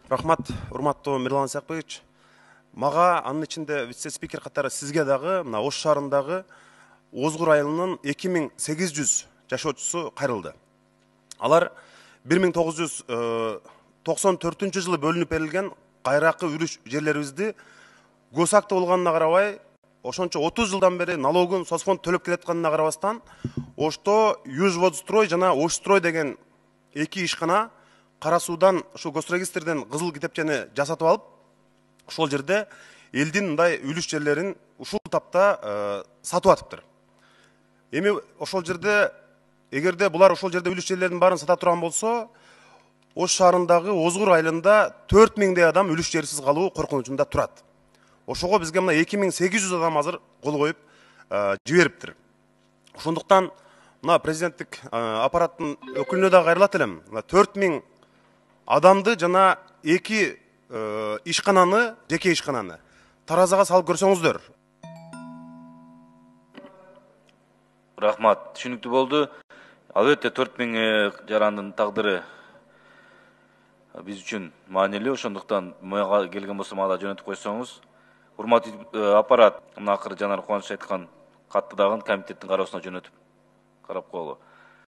Рахмат, урматтуу Мирлан Сакбаевич. Мага анын ичинде вице-спикер катары сизге дагы мына Ош шаарындагы Озгур айылынын 2800 жашоочусу кайрылды. Алар 1994 жылы бөлүнүп берилген кайракы үрүш жерлерибизди госакта болгонуна карабай, ошончо 30 жылдан бери налогун соцфонд төлөп келатканына карабастан, Ошто Южводстрой жана Ошстрой деген эки ишкана Кара суудан ушу госрегистрден кызыл китепчени жасатып алып, ошол жерде элдин мындай үлүш жерлерин ушул тапта сатып атыптыр. Эми ошол жерде, эгерде булар ошол жерде үлүш жерлеринин баарын сата турган болсо, Ош шаарындагы Озгур айылында 4000 адам үлүш жерсиз калуу коркунучунда турат. Ошого бизге мына 2800 адам азыр кол коюп жибериптир. Ошондуктан мына президенттик аппараттын өкүлүнө да кайрылат элем. 4000 адамды жана эки ишкананы, жеке ишкананы таразага салып көрсөңүздөр. Рахмат, түшүнүктүү болду. Албетте 4000 жарандын тагдыры биз үчүн маанилүү, ошондуктан мага келген болсо мага жөнөтүп койсоңуз. Урматтуу аппарат, мына акыры Жанар Кубанычов айткан катты дагы комитеттин кароосуна жөнөтүп карап коелу.